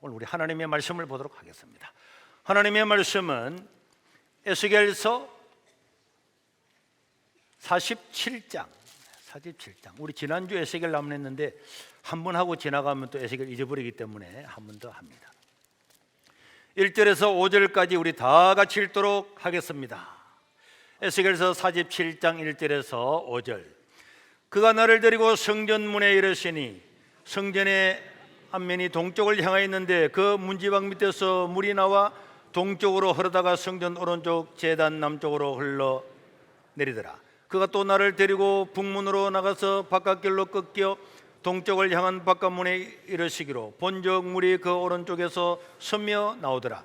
오늘 우리 하나님의 말씀을 보도록 하겠습니다. 하나님의 말씀은 에스겔서 47장. 우리 지난주 에스겔 나문했는데 한 번 하고 지나가면 또 에스겔 잊어버리기 때문에 한 번 더 합니다. 1절에서 5절까지 우리 다 같이 읽도록 하겠습니다. 에스겔서 47장 1절에서 5절. 그가 나를 데리고 성전문에 이르시니 성전의 앞면이 동쪽을 향하여 있는데 그 문지방 밑에서 물이 나와 동쪽으로 흐르다가 성전 오른쪽 제단 남쪽으로 흘러 내리더라. 그가 또 나를 데리고 북문으로 나가서 바깥길로 꺾여 동쪽을 향한 바깥문에 이르시기로 본적 물이 그 오른쪽에서 서며 나오더라.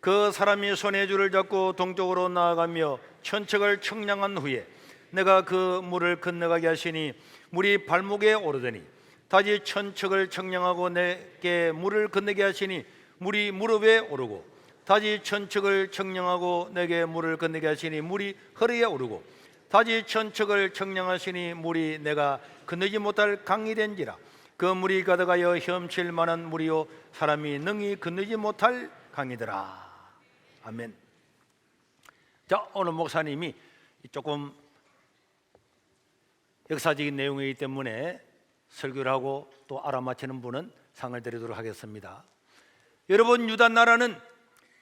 그 사람이 손에 줄을 잡고 동쪽으로 나아가며 천척을 청량한 후에 내가 그 물을 건너가게 하시니 물이 발목에 오르더니 다시 천척을 청량하고 내게 물을 건너게 하시니 물이 무릎에 오르고 다시 천척을 청량하고 내게 물을 건너게 하시니 물이 허리에 오르고 다시 천척을 청량하시니 물이 내가 건너지 못할 강이 된지라. 그 물이 가득하여 헤엄칠 만한 물이요 사람이 능히 건너지 못할 강이더라. 아멘. 자, 오늘 목사님이 조금 역사적인 내용이기 때문에 설교를 하고 또 알아맞히는 분은 상을 드리도록 하겠습니다. 여러분, 유다 나라는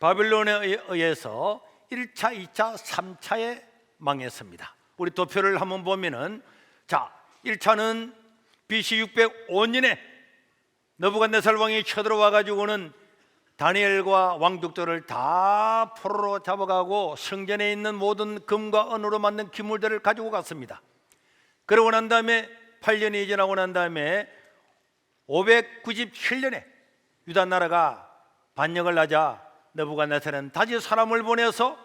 바빌론에 의해서 1차, 2차, 3차에 망했습니다. 우리 도표를 한번 보면은, 자, 1차는 BC 605년에 느부갓네살 왕이 쳐들어와 가지고는 다니엘과 왕족들을 다 포로로 잡아가고 성전에 있는 모든 금과 은으로 만든 기물들을 가지고 갔습니다. 그러고 난 다음에 8년이 지나고 난 다음에 597년에 유다 나라가 반역을 하자 느부갓네살은 다시 사람을 보내서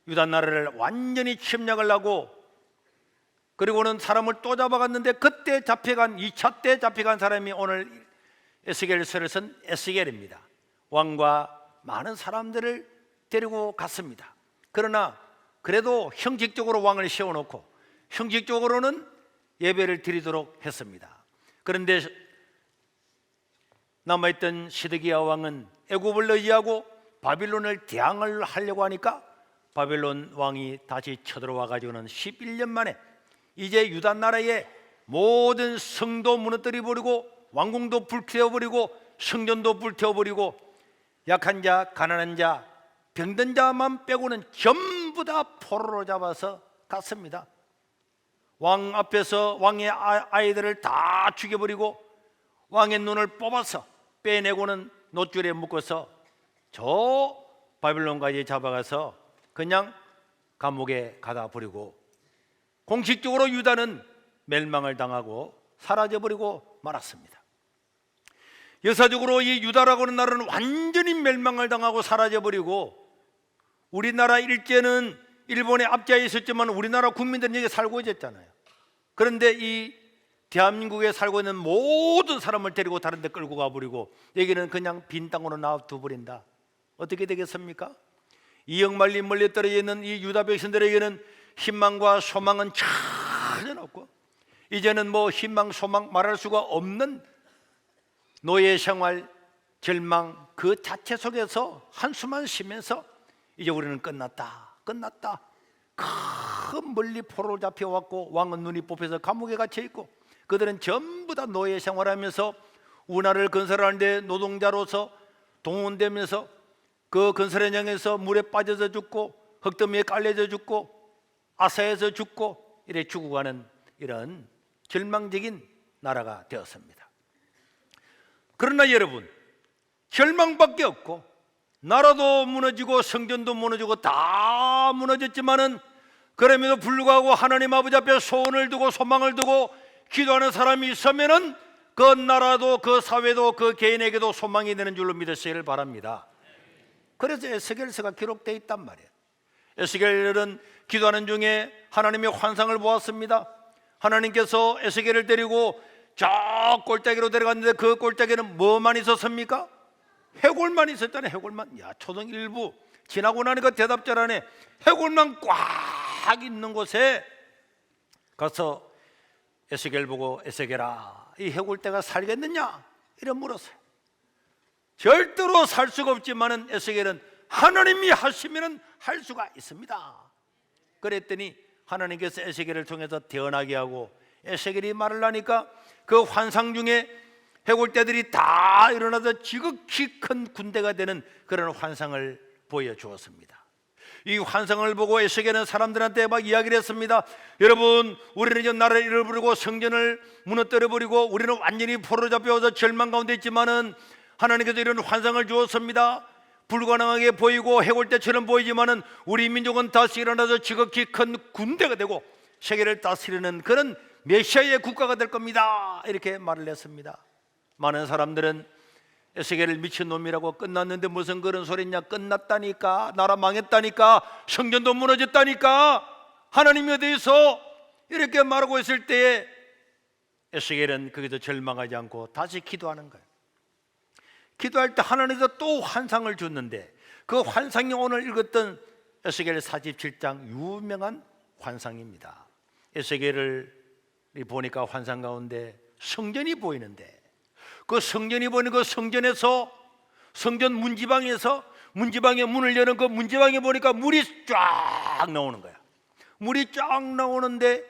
유다 나라를 완전히 침략을 하고, 그리고는 사람을 또 잡아갔는데 그때 잡혀간 2차 때 잡혀간 사람이 오늘 에스겔서를 쓴 에스겔입니다. 왕과 많은 사람들을 데리고 갔습니다. 그러나 그래도 형식적으로 왕을 세워놓고 형식적으로는 예배를 드리도록 했습니다. 그런데 남아있던 시드기야 왕은 애굽을 의지하고 바빌론을 대항을 하려고 하니까 바빌론 왕이 다시 쳐들어와 가지고는 11년 만에 이제 유다 나라의 모든 성도 무너뜨려버리고 왕궁도 불태워버리고 성전도 불태워버리고 약한 자, 가난한 자, 병든 자만 빼고는 전부 다 포로로 잡아서 갔습니다. 왕 앞에서 왕의 아이들을 다 죽여버리고 왕의 눈을 뽑아서 빼내고는 놋줄에 묶어서 저 바빌론까지 잡아가서 그냥 감옥에 가다 버리고 공식적으로 유다는 멸망을 당하고 사라져버리고 말았습니다. 역사적으로 이 유다라고 하는 나라는 완전히 멸망을 당하고 사라져버리고, 우리나라 일제는 일본의 압제에 있었지만 우리나라 국민들은 여기 살고 있었잖아요. 그런데 이 대한민국에 살고 있는 모든 사람을 데리고 다른 데 끌고 가버리고 여기는 그냥 빈 땅으로 놔둬버린다. 어떻게 되겠습니까? 이역말리 멀리 떨어져 있는 이 유다 백성들에게는 희망과 소망은 전혀 없고, 이제는 뭐 희망, 소망 말할 수가 없는 노예 생활, 절망 그 자체 속에서 한숨만 쉬면서 이제 우리는 끝났다. 큰 멀리 포로로 잡혀왔고 왕은 눈이 뽑혀서 감옥에 갇혀있고 그들은 전부 다 노예 생활하면서 운하를 건설하는데 노동자로서 동원되면서 그 건설 현장에서 물에 빠져서 죽고 흙더미에 깔려져 죽고 아사에서 죽고 이래 죽어가는 이런 절망적인 나라가 되었습니다. 그러나 여러분, 절망밖에 없고 나라도 무너지고 성전도 무너지고 다 무너졌지만은 그럼에도 불구하고 하나님 아버지 앞에 소원을 두고 소망을 두고 기도하는 사람이 있으면은 그 나라도 그 사회도 그 개인에게도 소망이 되는 줄로 믿으시길 바랍니다. 그래서 에스겔서가 기록되어 있단 말이에요. 에스겔은 기도하는 중에 하나님의 환상을 보았습니다. 하나님께서 에스겔을 데리고 저 골짜기로 데려갔는데 그 골짜기는 뭐만 있었습니까? 해골만 있었잖아요. 해골만. 야, 초등 1부 지나고 나니까 대답 잘하네. 해골만 꽉 있는 곳에 가서 에스겔 보고 에스겔아, 이 해골떼가 살겠느냐? 이래 물었어요. 절대로 살 수가 없지만은 에스겔은 하나님이 하시면은 할 수가 있습니다. 그랬더니 하나님께서 에스겔을 통해서 태어나게 하고 에스겔이 말을 하니까 그 환상 중에 해골떼들이 다 일어나서 지극히 큰 군대가 되는 그런 환상을 보여주었습니다. 이 환상을 보고 에스겔은 사람들한테 막 이야기를 했습니다. 여러분, 우리는 이제 나라를 잃어버리고 성전을 무너뜨려버리고 우리는 완전히 포로 잡혀서 절망 가운데 있지만은 하나님께서 이런 환상을 주었습니다. 불가능하게 보이고 해골떼처럼 보이지만은 우리 민족은 다시 일어나서 지극히 큰 군대가 되고 세계를 다스리는 그런 메시아의 국가가 될 겁니다. 이렇게 말을 했습니다. 많은 사람들은 에스겔을 미친놈이라고 끝났는데 무슨 그런 소리냐, 끝났다니까, 나라 망했다니까, 성전도 무너졌다니까, 하나님이 어디 있어? 이렇게 말하고 있을 때에 에스겔은 거기서 절망하지 않고 다시 기도하는 거예요. 기도할 때 하나님께서 또 환상을 줬는데 그 환상이 오늘 읽었던 에스겔 47장 유명한 환상입니다. 에스겔을 보니까 환상 가운데 성전이 보이는데 그 성전이 보이는 그 성전에서 성전 문지방에서 문지방의 문을 여는 그 문지방에 보니까 물이 쫙 나오는 거야. 물이 쫙 나오는데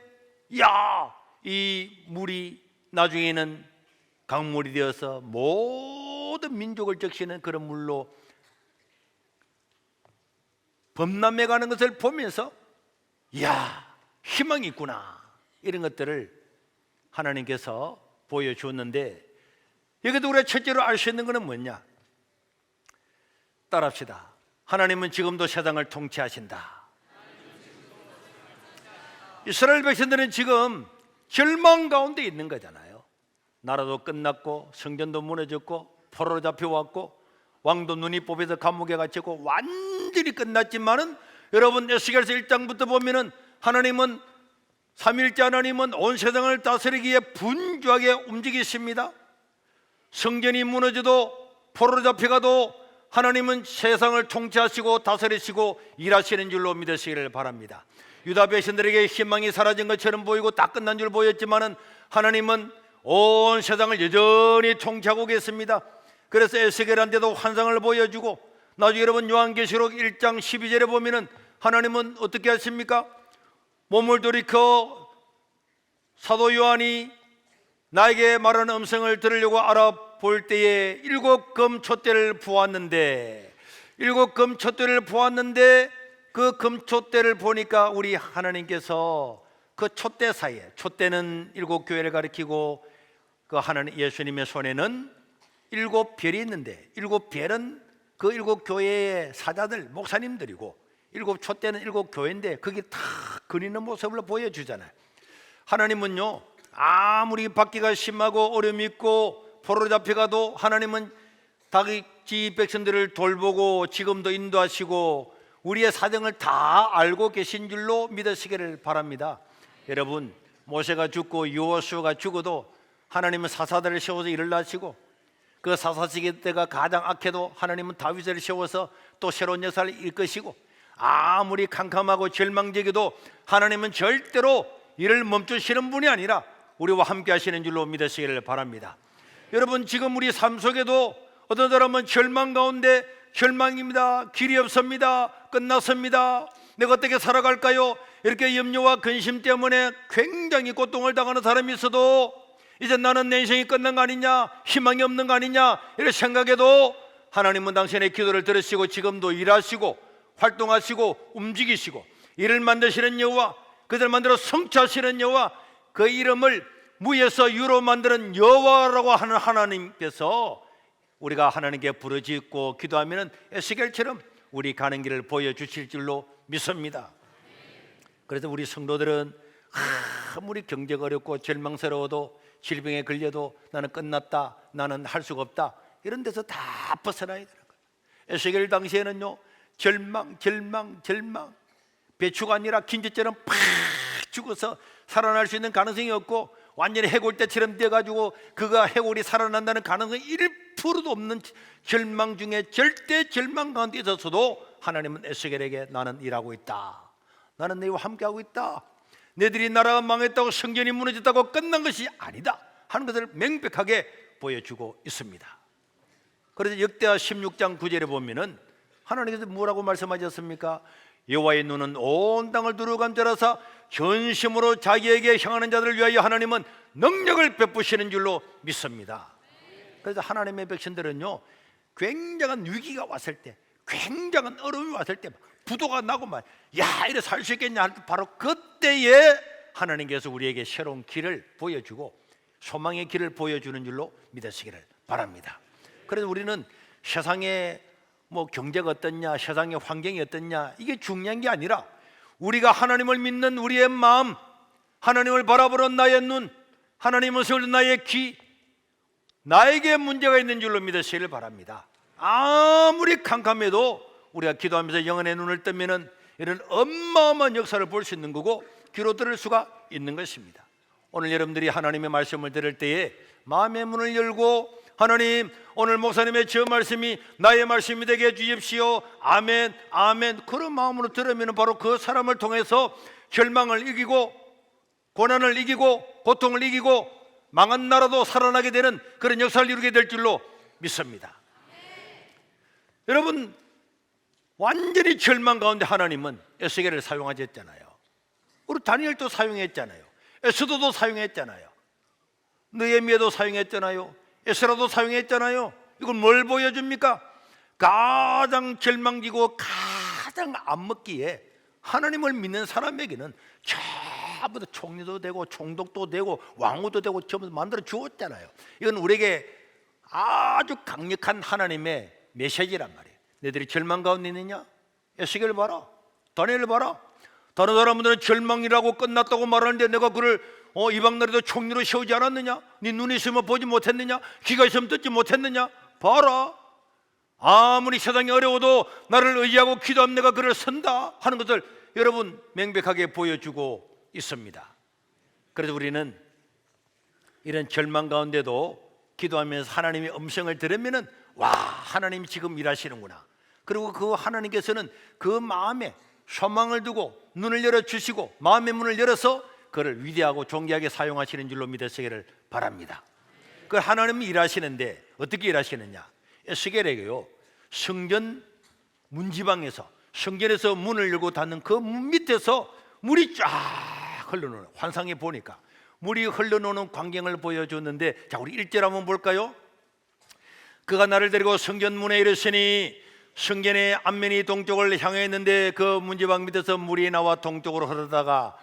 야, 이 물이 나중에는 강물이 되어서 모든 민족을 적시는 그런 물로 범람해 가는 것을 보면서 야, 희망이 있구나, 이런 것들을 하나님께서 보여주었는데 여기도 우리가 첫째로 알 수 있는 것은 뭐냐? 따라합시다. 하나님은 지금도 세상을 통치하신다. 이스라엘 백성들은 지금 절망 가운데 있는 거잖아요. 나라도 끝났고 성전도 무너졌고 포로로 잡혀왔고 왕도 눈이 뽑혀서 감옥에 갇혔고 완전히 끝났지만은 여러분 에스겔서 1장부터 보면은 하나님은 삼위일체 하나님은 온 세상을 다스리기 위해 분주하게 움직이십니다. 성전이 무너져도 포로로 잡혀가도 하나님은 세상을 통치하시고 다스리시고 일하시는 줄로 믿으시기를 바랍니다. 유다 백성들에게 희망이 사라진 것처럼 보이고 다 끝난 줄 보였지만은 하나님은 온 세상을 여전히 통치하고 계십니다. 그래서 에스겔한테도 환상을 보여주고 나중에 여러분 요한계시록 1장 12절에 보면은 하나님은 어떻게 하십니까? 몸을 돌이켜 사도 요한이 나에게 말하는 음성을 들으려고 알아볼 때에 7금 촛대를 보았는데 그 금촛대를 보니까 우리 하나님께서 그 촛대 사이에, 촛대는 7교회를 가리키고 그 하나님 예수님의 손에는 7별이 있는데 7별은 그 7교회의 사자들 목사님들이고 7촛대는 7교회인데 그게 다 그리는 모습을 보여주잖아요. 하나님은요, 아무리 박해가 심하고 어려움이 있고 포로로 잡혀가도 하나님은 자기 백성들을 돌보고 지금도 인도하시고 우리의 사정을 다 알고 계신 줄로 믿으시기를 바랍니다. 여러분, 모세가 죽고 여호수아가 죽어도 하나님은 사사들을 세워서 일을 하시고 그 사사 시기 때가 가장 악해도 하나님은 다윗을 세워서 또 새로운 역사를 이끄시고 아무리 캄캄하고 절망적이도 하나님은 절대로 일을 멈추시는 분이 아니라 우리와 함께 하시는 줄로 믿으시기를 바랍니다. 여러분, 지금 우리 삶 속에도 어떤 사람은 절망 가운데 절망입니다, 길이 없습니다, 끝났습니다, 내가 어떻게 살아갈까요? 이렇게 염려와 근심 때문에 굉장히 고통을 당하는 사람이 있어도 이제 나는 내 인생이 끝난 거 아니냐, 희망이 없는 거 아니냐 이렇게 생각해도 하나님은 당신의 기도를 들으시고 지금도 일하시고 활동하시고 움직이시고 일을 만드시는 여호와, 그들을 만들어 성취하시는 여호와, 그 이름을 무에서 유로 만드는 여호와라고 하는 하나님께서 우리가 하나님께 부르짖고 기도하면 에스겔처럼 우리 가는 길을 보여주실 줄로 믿습니다. 그래서 우리 성도들은 아무리 경제가 어렵고 절망스러워도 질병에 걸려도 나는 끝났다, 나는 할 수가 없다, 이런 데서 다 벗어나야 되는 거예요. 에스겔 당시에는요, 절망, 배추가 아니라 긴지처럼 팍 죽어서 살아날 수 있는 가능성이 없고 완전히 해골대처럼 돼가지고 그가 해골이 살아난다는 가능성이 1%도 없는 절망 중에 절대 절망 가운데 있어서도 하나님은 에스겔에게 나는 일하고 있다, 나는 너희와 함께하고 있다, 너희들이 나라가 망했다고 성전이 무너졌다고 끝난 것이 아니다 하는 것을 명백하게 보여주고 있습니다. 그래서 역대하 16장 9절에 보면은 하나님께서 뭐라고 말씀하셨습니까? 여호와의 눈은 온 땅을 두루감자라사 전심으로 자기에게 향하는 자들을 위하여 하나님은 능력을 베푸시는 줄로 믿습니다. 그래서 하나님의 백성들은요, 굉장한 위기가 왔을 때, 굉장한 어려움이 왔을 때 부도가 나고 막 야, 이래 살 수 있겠냐 할 때 바로 그때에 하나님께서 우리에게 새로운 길을 보여주고 소망의 길을 보여주는 줄로 믿으시기를 바랍니다. 그래서 우리는 세상에 뭐 경제가 어떻냐, 세상의 환경이 어떻냐, 이게 중요한 게 아니라 우리가 하나님을 믿는 우리의 마음, 하나님을 바라보는 나의 눈, 하나님을 세우는 나의 귀, 나에게 문제가 있는 줄로 믿으시기를 바랍니다. 아무리 캄캄해도 우리가 기도하면서 영혼의 눈을 뜨면은 이런 어마어마한 역사를 볼 수 있는 거고 귀로 들을 수가 있는 것입니다. 오늘 여러분들이 하나님의 말씀을 들을 때에 마음의 문을 열고 하나님, 오늘 목사님의 저 말씀이 나의 말씀이 되게 해주십시오. 아멘, 아멘. 그런 마음으로 들으면 바로 그 사람을 통해서 절망을 이기고 고난을 이기고 고통을 이기고 망한 나라도 살아나게 되는 그런 역사를 이루게 될 줄로 믿습니다. 여러분, 완전히 절망 가운데 하나님은 에스겔을 사용하셨잖아요. 우리 다니엘도 사용했잖아요. 에스더도 사용했잖아요. 느헤미야도 사용했잖아요. 에스라도 사용했잖아요. 이건 뭘 보여줍니까? 가장 절망지고 가장 안 먹기에 하나님을 믿는 사람에게는 전부 다 총리도 되고 총독도 되고 왕후도 되고 전부 다 만들어 주었잖아요. 이건 우리에게 아주 강력한 하나님의 메시지란 말이에요. 너희들이 절망 가운데 있느냐? 에스겔을 봐라, 다니엘을 봐라. 다른 사람들은 절망이라고 끝났다고 말하는데 내가 그를 이방 나라도 총리로 세우지 않았느냐? 네 눈이 있으면 보지 못했느냐? 귀가 있으면 듣지 못했느냐? 봐라, 아무리 세상이 어려워도 나를 의지하고 기도하면 내가 그를 선다 하는 것을 여러분 명백하게 보여주고 있습니다. 그래서 우리는 이런 절망 가운데도 기도하면서 하나님의 음성을 들으면은 와, 하나님이 지금 일하시는구나. 그리고 그 하나님께서는 그 마음에 소망을 두고 눈을 열어주시고 마음의 문을 열어서 그를 위대하고 존귀하게 사용하시는 줄로 믿으시기를 바랍니다. 그 하나님이 일하시는데 어떻게 일하시느냐? 에스겔에게요, 성전 문지방에서 성전에서 문을 열고 닫는 그 문 밑에서 물이 쫙 흘러놓는, 환상에 보니까 물이 흘러놓는 광경을 보여줬는데, 자, 우리 1절 한번 볼까요? 그가 나를 데리고 성전 문에 이르시니 성전의 앞면이 동쪽을 향했는데 그 문지방 밑에서 물이 나와 동쪽으로 흐르다가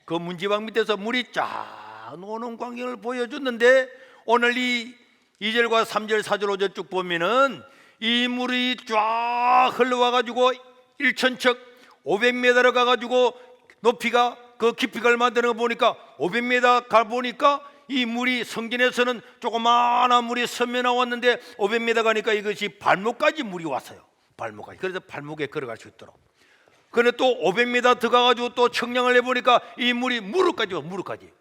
그 문지방 밑에서 물이 쫙 노는 광경을 보여줬는데, 오늘 이 2절과 3절, 4절, 5절 쭉 보면은 이 물이 쫙 흘러와 가지고 1,000척 500m로 가 가지고 높이가 그 깊이가 얼마 되는 거 보니까 500m 가 보니까 이 물이 성전에서는 조그마한 물이 서면 나왔는데 500m 가니까 이것이 발목까지 물이 왔어요. 발목까지. 그래서 발목에 걸어갈 수 있도록. 그런데 또 500m 더 가가지고 또 청량을 해보니까 이 물이 무릎까지 와, 무릎까지.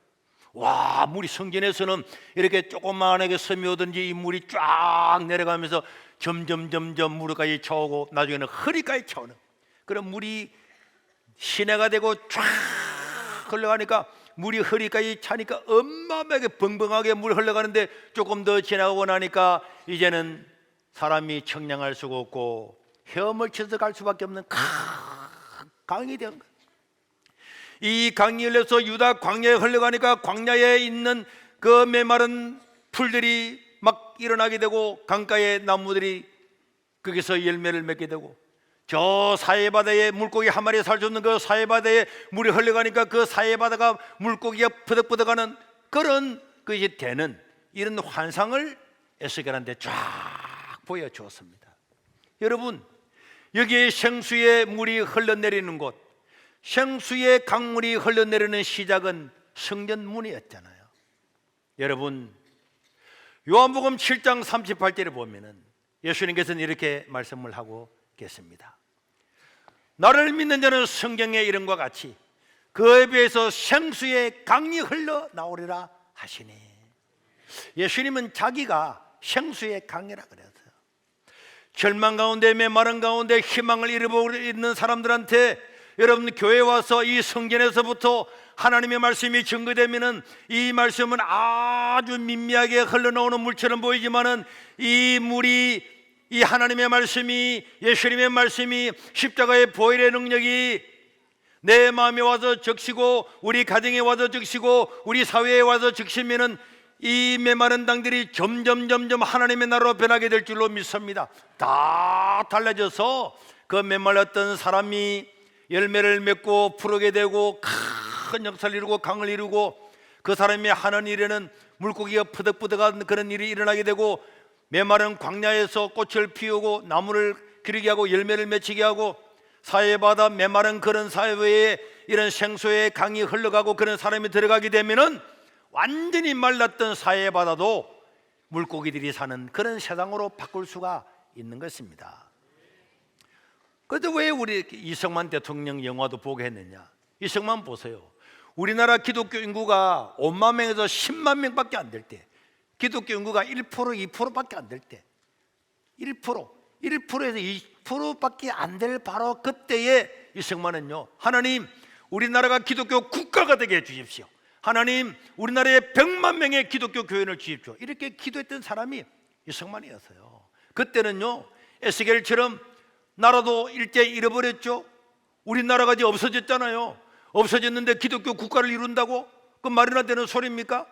와, 물이 성전에서는 이렇게 조그마하게 스며오든지 이 물이 쫙 내려가면서 점점 무릎까지 차오고 나중에는 허리까지 차오는 그런 물이 시내가 되고 쫙 흘러가니까 물이 허리까지 차니까 어마어마하게 벙벙하게 물이 흘러가는데 조금 더 지나고 나니까 이제는 사람이 청량할 수가 없고 헤엄을 쳐서 갈 수밖에 없는 강이 된 거예요. 이 강이 흘러서 유다 광야에 흘러가니까 광야에 있는 그 메마른 풀들이 막 일어나게 되고 강가의 나무들이 거기서 열매를 맺게 되고, 저 사해바다에 물고기 한 마리 살 수 없는 그 사해바다에 물이 흘러가니까 그 사해바다가 물고기가 퍼덕퍼덕하는 그런 것이 되는 이런 환상을 에스겔한테 쫙 보여주었습니다. 여러분, 여기에 생수의 물이 흘러내리는 곳, 생수의 강물이 흘러내리는 시작은 성전문이었잖아요. 여러분, 요한복음 7장 38절에 보면은 예수님께서는 이렇게 말씀을 하고 계십니다. 나를 믿는 자는 성경의 이름과 같이 그에 비해서 생수의 강이 흘러나오리라 하시니, 예수님은 자기가 생수의 강이라 그랬어요. 절망 가운데 메마른 가운데 희망을 잃어버리고 있는 사람들한테 여러분 교회에 와서 이 성전에서부터 하나님의 말씀이 증거되면은 이 말씀은 아주 민미하게 흘러나오는 물처럼 보이지만은 이 물이, 이 하나님의 말씀이, 예수님의 말씀이, 십자가의 보혈의 능력이 내 마음에 와서 적시고 우리 가정에 와서 적시고 우리 사회에 와서 적시면은 이 메마른 땅들이 점점 하나님의 나라로 변하게 될 줄로 믿습니다. 다 달라져서 그 메말랐던 사람이 열매를 맺고 푸르게 되고 큰 역사를 이루고 강을 이루고 그 사람이 하는 일에는 물고기가 푸득푸득한 그런 일이 일어나게 되고 메마른 광야에서 꽃을 피우고 나무를 기르게 하고 열매를 맺히게 하고 사해바다 메마른 그런 사회에 이런 생수의 강이 흘러가고 그런 사람이 들어가게 되면은 완전히 말랐던 사해바다도 물고기들이 사는 그런 세상으로 바꿀 수가 있는 것입니다. 그런데 왜 우리 이승만 대통령 영화도 보게 했느냐? 이승만 보세요. 우리나라 기독교 인구가 5만 명에서 10만 명밖에 안 될 때, 기독교 인구가 1%, 2%밖에 안 될 때, 1%에서 2%밖에 안 될 바로 그때에 이승만은요, 하나님 우리나라가 기독교 국가가 되게 해주십시오. 하나님 우리나라에 100만 명의 기독교 교인을 주십시오. 이렇게 기도했던 사람이 이승만이었어요. 그때는요 에스겔처럼 나라도 일제히 잃어버렸죠. 우리나라가 이제 없어졌잖아요. 없어졌는데 기독교 국가를 이룬다고? 그 말이나 되는 소리입니까?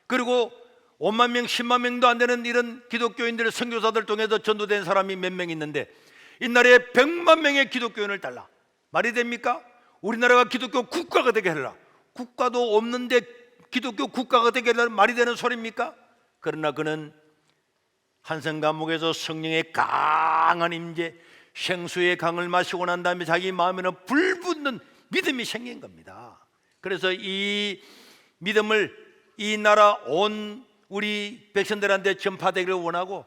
그리고 5만 명, 10만 명도 안 되는 이런 기독교인들, 선교사들 통해서 전도된 사람이 몇 명 있는데 이 나라에 100만 명의 기독교인을 달라. 말이 됩니까? 우리나라가 기독교 국가가 되게 해라. 국가도 없는데 기독교 국가가 되게 하려는 말이 되는 소리입니까? 그러나 그는 한성 감옥에서 성령의 강한 임재, 생수의 강을 마시고 난 다음에 자기 마음에는 불붙는 믿음이 생긴 겁니다. 그래서 이 믿음을 이 나라 온 우리 백성들한테 전파되기를 원하고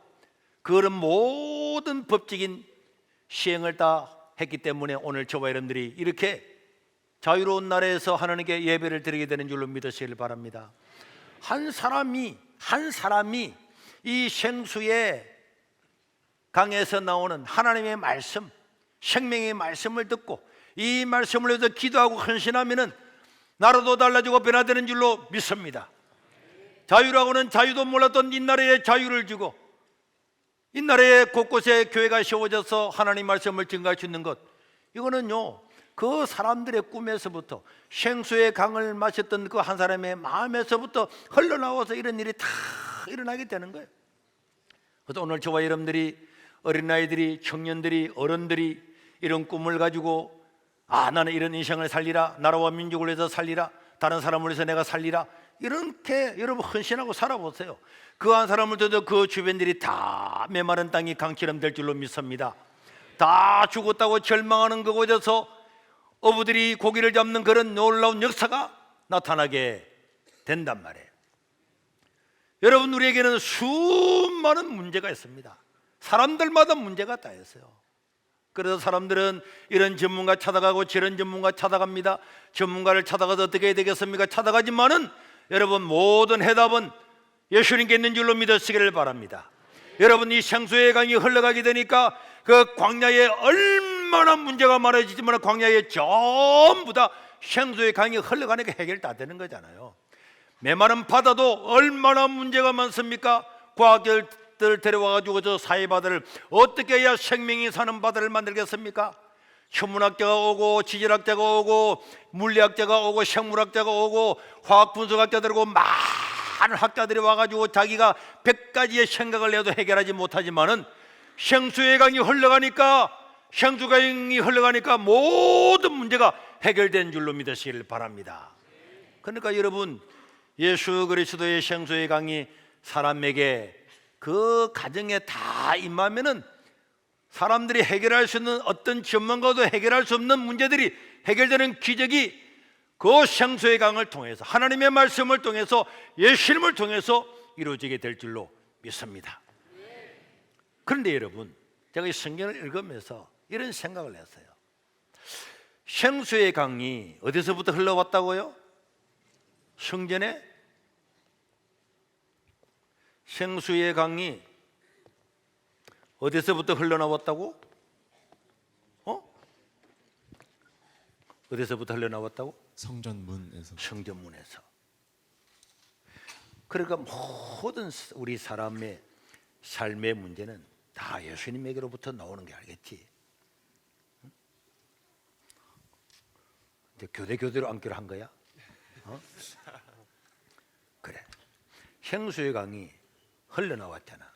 그런 모든 법적인 시행을 다 했기 때문에 오늘 저와 여러분들이 이렇게 자유로운 나라에서 하나님께 예배를 드리게 되는 줄로 믿으시길 바랍니다. 한 사람이 이 생수의 강에서 나오는 하나님의 말씀, 생명의 말씀을 듣고 이 말씀을 위해서 기도하고 헌신하면은 나라도 달라지고 변화되는 줄로 믿습니다. 자유라고는 자유도 몰랐던 이 나라에 자유를 주고 이 나라에 곳곳에 교회가 세워져서 하나님 말씀을 증거할 수 있는 것, 이거는요 그 사람들의 꿈에서부터 생수의 강을 마셨던 그 한 사람의 마음에서부터 흘러나와서 이런 일이 다 일어나게 되는 거예요. 그래서 오늘 저와 여러분들이, 어린아이들이, 청년들이, 어른들이 이런 꿈을 가지고 나는 이런 인생을 살리라, 나라와 민족을 위해서 살리라, 다른 사람을 위해서 내가 살리라, 이렇게 여러분 헌신하고 살아보세요. 그 한 사람을 둬도 그 주변들이 다 메마른 땅이 강처럼 될 줄로 믿습니다. 다 죽었다고 절망하는 그곳에서 어부들이 고기를 잡는 그런 놀라운 역사가 나타나게 된단 말이에요. 여러분, 우리에게는 수많은 문제가 있습니다. 사람들마다 문제가 다 있어요. 그래서 사람들은 이런 전문가 찾아가고 저런 전문가 찾아갑니다. 전문가를 찾아가서 어떻게 해야 되겠습니까? 찾아가지만은 여러분 모든 해답은 예수님께 있는 줄로 믿으시기를 바랍니다. 여러분, 이 생수의 강이 흘러가게 되니까 그 광야에 얼마나 문제가 많아지지만 광야에 전부 다 생수의 강이 흘러가니까 해결 다 되는 거잖아요. 메마른 바다도 얼마나 문제가 많습니까? 과학자들 데려와가지고 저 사해바다를 어떻게 해야 생명이 사는 바다를 만들겠습니까? 천문학자가 오고 지질학자가 오고 물리학자가 오고 생물학자가 오고 화학분석학자들 오고 많은 학자들이 와가지고 자기가 100가지의 생각을 내도 해결하지 못하지만은 생수의 강이 흘러가니까 모든 문제가 해결된 줄로 믿으시길 바랍니다. 그러니까 여러분, 예수 그리스도의 생수의 강이 사람에게 그 가정에 다 임하면은 사람들이 해결할 수 있는 어떤 전문가도 해결할 수 없는 문제들이 해결되는 기적이 그 생수의 강을 통해서, 하나님의 말씀을 통해서, 예수님을 통해서 이루어지게 될 줄로 믿습니다. 그런데 여러분, 제가 이 성경을 읽으면서 이런 생각을 했어요. 생수의 강이 어디서부터 흘러왔다고요? 성전에? 생수의 강이 어디서부터 흘러나왔다고? 어디서부터 흘러나왔다고? 성전문에서. 성전문에서. 그러니까 모든 우리 사람의 삶의 문제는 다 예수님에게로부터 나오는 게 알겠지. 이제 교대로 앉기로 한 거야? 그래. 생수의 강이 흘러나왔잖아.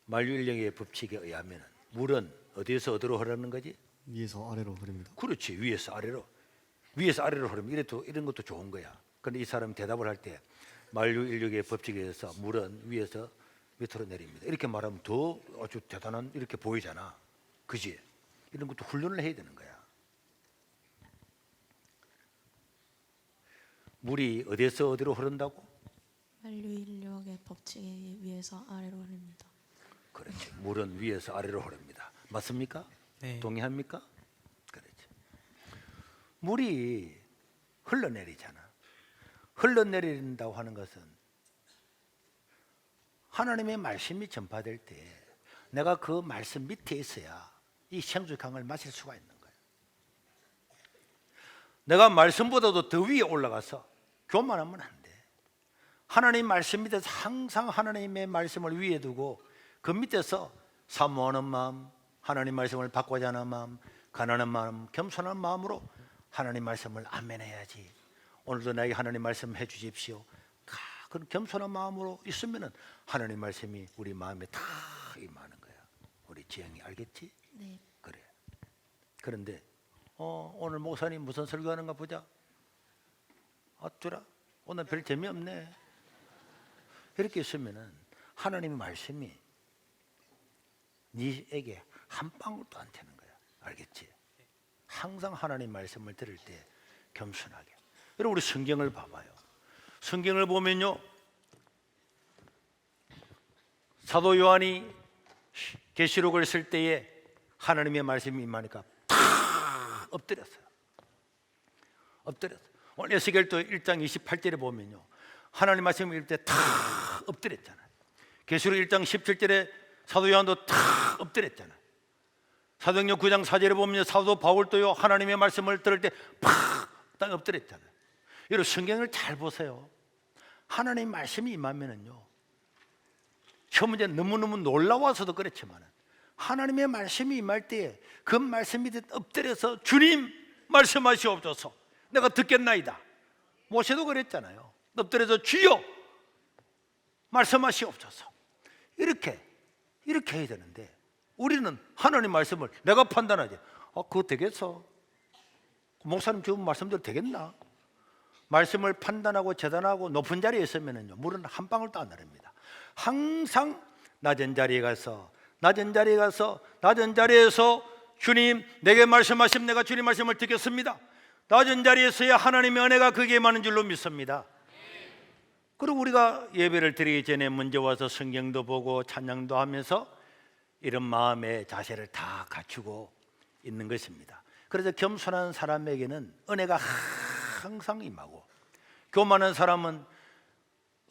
만유인력의 법칙에 의하면 물은 어디에서 어디로 흐르는 거지? 위에서 아래로 흐릅니다. 그렇지. 위에서 아래로. 위에서 아래로 흐르면 이런 것도 좋은 거야. 그런데 이 사람이 대답을 할 때 만유인력의 법칙에 의해서 물은 위에서 밑으로 내립니다. 이렇게 말하면 더 아주 대단한 이렇게 보이잖아. 그지? 이런 것도 훈련을 해야 되는 거야. 물이 어디에서 어디로 흐른다고? 만유인력의 법칙에 위에서 아래로 흐릅니다. 그렇지. 물은 위에서 아래로 흐릅니다. 맞습니까? 네. 동의합니까? 그렇지. 물이 흘러내리잖아. 흘러내린다고 하는 것은 하나님의 말씀이 전파될 때 내가 그 말씀 밑에 있어야 이 생수의 강을 마실 수가 있는 거야. 내가 말씀보다도 더 위에 올라가서 교만하면 안 돼. 하나님 말씀 밑에서 항상 하나님의 말씀을 위에 두고 그 밑에서 사모하는 마음, 하나님 말씀을 받고자 하는 마음, 가난한 마음, 겸손한 마음으로 하나님 말씀을 아멘해야지. 오늘도 나에게 하나님 말씀 해주십시오. 그런 겸손한 마음으로 있으면은 하나님 말씀이 우리 마음에 다 임하는 거야. 우리 지영이 알겠지? 네. 그래. 그런데 오늘 목사님 무슨 설교하는가 보자. 어쩌라 오늘 별 재미없네. 이렇게 있으면은 하나님의 말씀이 네에게 한 방울도 안 되는 거야. 알겠지? 항상 하나님 말씀을 들을 때 겸손하게. 여러분 우리 성경을 봐봐요. 성경을 보면요, 사도 요한이 계시록을 쓸 때에 하나님의 말씀이 임하니까 다 엎드렸어요. 엎드렸어요. 오늘 에스겔도 1장 28절에 보면요, 하나님 말씀을 읽을 때 다 엎드렸잖아요. 계시록 1장 17절에 사도 요한도 다 엎드렸잖아요. 사도행전 9장 4절에 보면 사도 바울도요, 하나님의 말씀을 들을 때 팍 엎드렸잖아요. 여러분 성경을 잘 보세요. 하나님 말씀이 임하면은요, 처음 이제 너무너무 놀라워서도 그렇지만 하나님의 말씀이 임할 때에 그 말씀 밑에 엎드려서 주님 말씀하시옵소서, 내가 듣겠나이다. 모세도 그랬잖아요. 엎드려서 주여 말씀하시옵소서. 이렇게 해야 되는데 우리는 하나님 말씀을 내가 판단하지. 그거 되겠어? 목사님 지금 말씀대로 되겠나? 말씀을 판단하고 재단하고 높은 자리에 있으면요, 물은 한 방울도 안 내립니다. 항상 낮은 자리에서 주님 내게 말씀하시면 내가 주님 말씀을 듣겠습니다. 낮은 자리에서야 하나님의 은혜가 그게 많은 줄로 믿습니다. 그리고 우리가 예배를 드리기 전에 먼저 와서 성경도 보고 찬양도 하면서 이런 마음의 자세를 다 갖추고 있는 것입니다. 그래서 겸손한 사람에게는 은혜가 항상 임하고, 교만한 사람은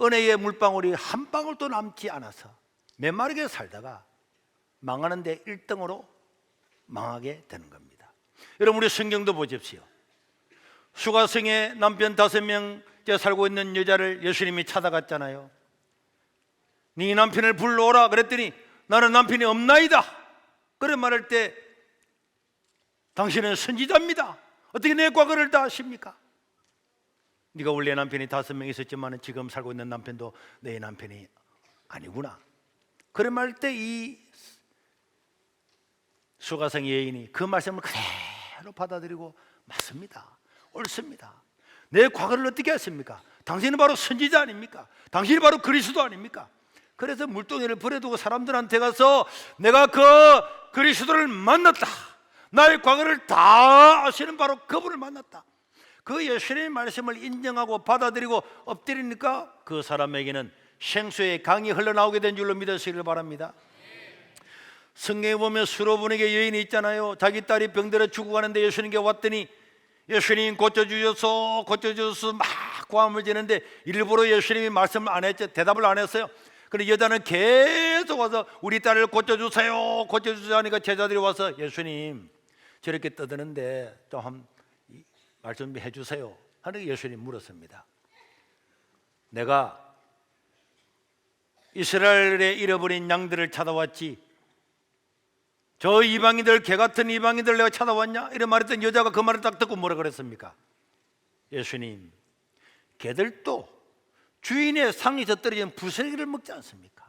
은혜의 물방울이 한 방울도 남지 않아서 메마르게 살다가 망하는데 1등으로 망하게 되는 겁니다. 여러분 우리 성경도 보십시오. 수가성의 남편 5명째 살고 있는 여자를 예수님이 찾아갔잖아요. 네 남편을 불러오라 그랬더니 나는 남편이 없나이다. 그래 말할 때 당신은 선지자입니다. 어떻게 내 과거를 다 아십니까? 네가 원래 남편이 5명 있었지만 지금 살고 있는 남편도 내 남편이 아니구나. 그래 말할 때 이 수가성 여인이 그 말씀을 그대로 받아들이고 맞습니다. 옳습니다. 내 과거를 어떻게 아십니까? 당신은 바로 선지자 아닙니까? 당신이 바로 그리스도 아닙니까? 그래서 물동이를 버려두고 사람들한테 가서 내가 그 그리스도를 만났다, 나의 과거를 다 아시는 바로 그분을 만났다, 그 예수님의 말씀을 인정하고 받아들이고 엎드리니까 그 사람에게는 생수의 강이 흘러나오게 된 줄로 믿으시길 바랍니다. 성경에 보면 수로분에게 여인이 있잖아요. 자기 딸이 병들어 죽어가는데 예수님께 왔더니 예수님 고쳐주셔서 막 고함을 지는데 일부러 예수님이 말씀을 안 했죠. 대답을 안 했어요. 그런데 여자는 계속 와서 우리 딸을 고쳐주세요 하니까 제자들이 와서 예수님 저렇게 떠드는데 좀 한 말씀 좀 해주세요 하는 예수님이 물었습니다. 내가 이스라엘의 잃어버린 양들을 찾아왔지 저 이방인들, 개 같은 이방인들 내가 찾아왔냐? 이런 말했던 여자가 그 말을 딱 듣고 뭐라 그랬습니까? 예수님, 개들도 주인의 상에서 떨어진 부스러기를 먹지 않습니까?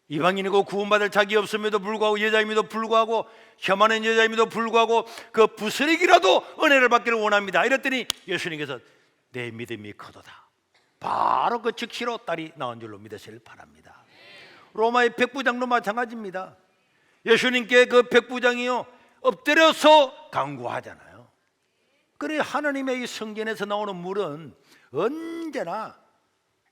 이방인이고 구원받을 자기 없음에도 불구하고, 여자임에도 불구하고, 혐하는 여자임에도 불구하고 그 부스러기라도 은혜를 받기를 원합니다. 이랬더니 예수님께서 내 믿음이 크도다, 바로 그 즉시로 딸이 나온 줄로 믿으시길 바랍니다. 로마의 백부장도 마찬가지입니다. 예수님께 그 백부장이요 엎드려서 간구하잖아요. 그래 하나님의 이 성전에서 나오는 물은 언제나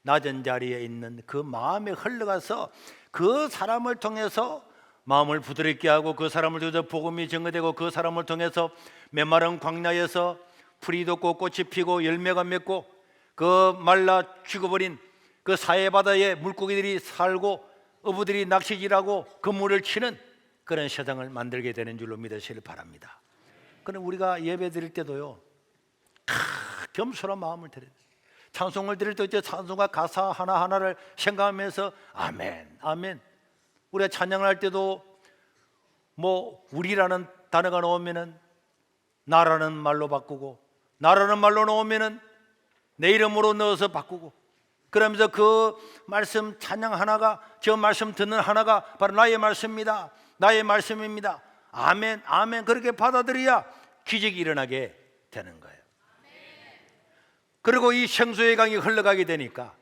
낮은 자리에 있는 그 마음에 흘러가서 그 사람을 통해서 마음을 부드럽게 하고 그 사람을 통해서 복음이 증거되고 그 사람을 통해서 메마른 광야에서 풀이 돋고 꽃이 피고 열매가 맺고 그 말라 죽어버린 그 사해바다에 물고기들이 살고 어부들이 낚시질하고 그물을 치는 그런 세상을 만들게 되는 줄로 믿으시길 바랍니다. 그럼 우리가 예배 드릴 때도요 겸손한 마음을 드려야 돼요. 찬송을 드릴 때 찬송가 가사 하나하나를 생각하면서 아멘 아멘. 우리가 찬양을 할 때도 뭐 우리라는 단어가 나오면은 나라는 말로 바꾸고 나라는 말로 나오면은 내 이름으로 넣어서 바꾸고 그러면서 그 말씀 찬양 하나가 저 말씀 듣는 하나가 바로 나의 말씀입니다. 나의 말씀입니다. 아멘 아멘. 그렇게 받아들여야 기적이 일어나게 되는 거예요. 그리고 이 생수의 강이 흘러가게 되니까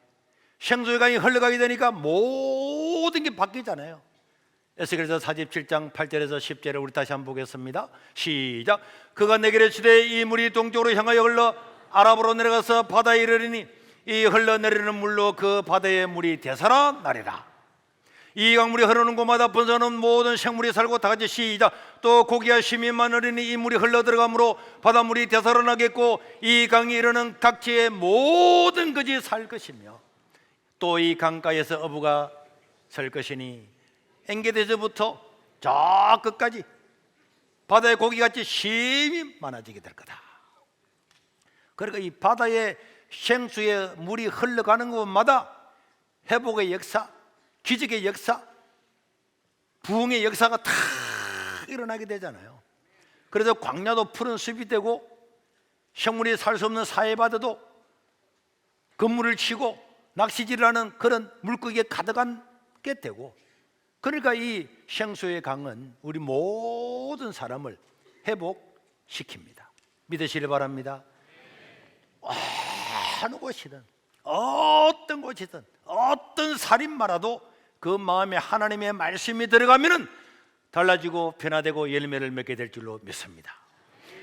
모든 게 바뀌잖아요. 에스겔서 47장 8절에서 10절에 우리 다시 한번 보겠습니다. 시작. 그가 내게 이르시되 이 물이 동쪽으로 향하여 흘러 아랍으로 내려가서 바다에 이르리니 이 흘러내리는 물로 그 바다의 물이 되살아나리라. 이 강물이 흐르는 곳마다 번성하는 모든 생물이 살고 다같이 시작. 또 고기와 심이 많으리니 이 물이 흘러들어가므로 바닷물이 되살아나겠고 이 강이 이르는 각지의 모든 것이 살 것이며 또 이 강가에서 어부가 설 것이니 엔게디에서부터 저 끝까지 바다의 고기같이 심이 많아지게 될 거다. 그러니까 이 바다의 생수의 물이 흘러가는 곳마다 회복의 역사, 기적의 역사, 부흥의 역사가 다 일어나게 되잖아요. 그래서 광야도 푸른 숲이 되고 생물이 살 수 없는 사해바다도 그물을 치고 낚시질을 하는 그런 물고기에 가득하게 되고, 그러니까 이 생수의 강은 우리 모든 사람을 회복시킵니다. 믿으시길 바랍니다. 어느 곳이든 어떤 곳이든 어떤 살인마라도 그 마음에 하나님의 말씀이 들어가면은 달라지고 변화되고 열매를 맺게 될 줄로 믿습니다.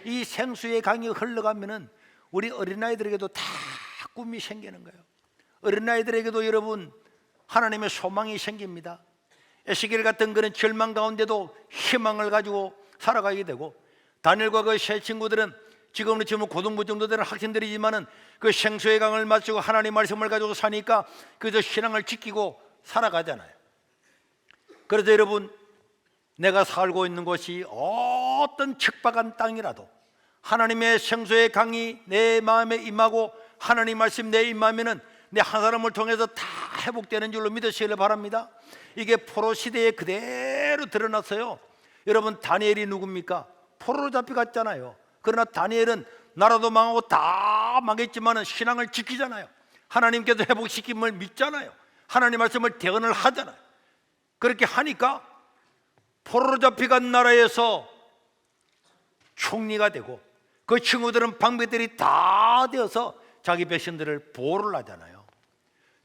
이 생수의 강이 흘러가면은 우리 어린아이들에게도 다 꿈이 생기는 거예요. 어린아이들에게도 여러분 하나님의 소망이 생깁니다. 에스겔 같은 그런 절망 가운데도 희망을 가지고 살아가게 되고, 다니엘과 그 세 친구들은 지금은 고등부 정도 되는 학생들이지만은 그 생수의 강을 마치고 하나님 말씀을 가지고 사니까 그저 신앙을 지키고 살아가잖아요. 그래서 여러분, 내가 살고 있는 곳이 어떤 척박한 땅이라도 하나님의 생수의 강이 내 마음에 임하고 하나님 말씀 내 임하면은 내 한 사람을 통해서 다 회복되는 줄로 믿으시길 바랍니다. 이게 포로 시대에 그대로 드러났어요. 여러분, 다니엘이 누굽니까? 포로로 잡혀갔잖아요. 그러나 다니엘은 나라도 망하고 다 망했지만 신앙을 지키잖아요. 하나님께서 회복시킴을 믿잖아요. 하나님 말씀을 대언을 하잖아요. 그렇게 하니까 포로로 잡혀간 나라에서 총리가 되고 그 친구들은 방배들이 다 되어서 자기 백성들을 보호를 하잖아요.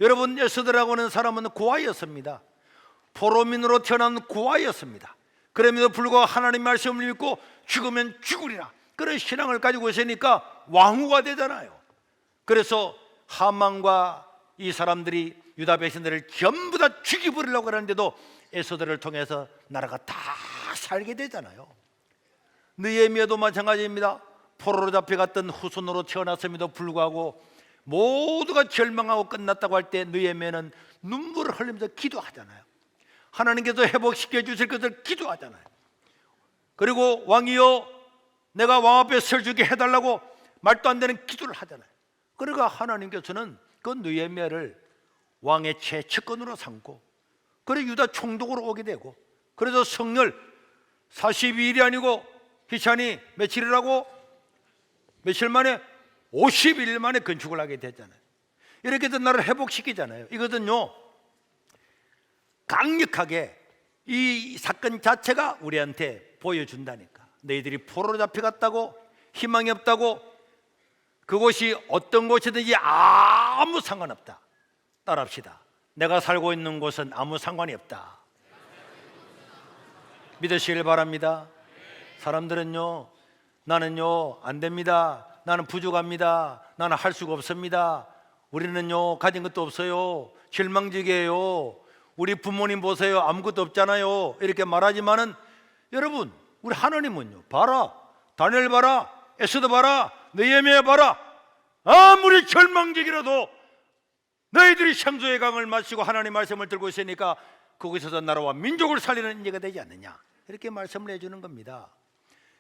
여러분, 에스더라고 하는 사람은 고아였습니다. 포로민으로 태어난 고아였습니다. 그럼에도 불구하고 하나님 말씀을 믿고 죽으면 죽으리라, 그런 신앙을 가지고 있으니까 왕후가 되잖아요. 그래서 하만과 이 사람들이 유다 백성들을 전부 다 죽여버리려고 하는데도 에스더를 통해서 나라가 다 살게 되잖아요. 느헤미야도 마찬가지입니다. 포로로 잡혀갔던 후손으로 태어났음에도 불구하고 모두가 절망하고 끝났다고 할 때 느헤미야는 눈물을 흘리면서 기도하잖아요. 하나님께서 회복시켜 주실 것을 기도하잖아요. 그리고 왕이여 내가 왕 앞에 설 수 있게 해달라고 말도 안 되는 기도를 하잖아요. 그러니까 하나님께서는 그 느헤미야를 왕의 최측근으로 삼고 그래 유다 총독으로 오게 되고 그래서 성렬 42일이 아니고 희찬이 며칠이라고 며칠 만에 50일 만에 건축을 하게 됐잖아요. 이렇게 해서 나라를 회복시키잖아요. 이것은요 강력하게 이 사건 자체가 우리한테 보여준다니까. 너희들이 포로로 잡혀갔다고 희망이 없다고 그곳이 어떤 곳이든지 아무 상관없다. 따라합시다. 내가 살고 있는 곳은 아무 상관이 없다. 믿으시길 바랍니다. 사람들은요 나는요 안 됩니다. 나는 부족합니다. 나는 할 수가 없습니다. 우리는요 가진 것도 없어요. 실망적이에요. 우리 부모님 보세요. 아무것도 없잖아요. 이렇게 말하지만은 여러분 우리 하나님은요 봐라 다니엘 봐라 에스더 봐라 느헤미야 봐라 아무리 절망적이라도 너희들이 창조의 강을 마시고 하나님의 말씀을 들고 있으니까 거기서도 나라와 민족을 살리는 인재가 되지 않느냐 이렇게 말씀을 해주는 겁니다.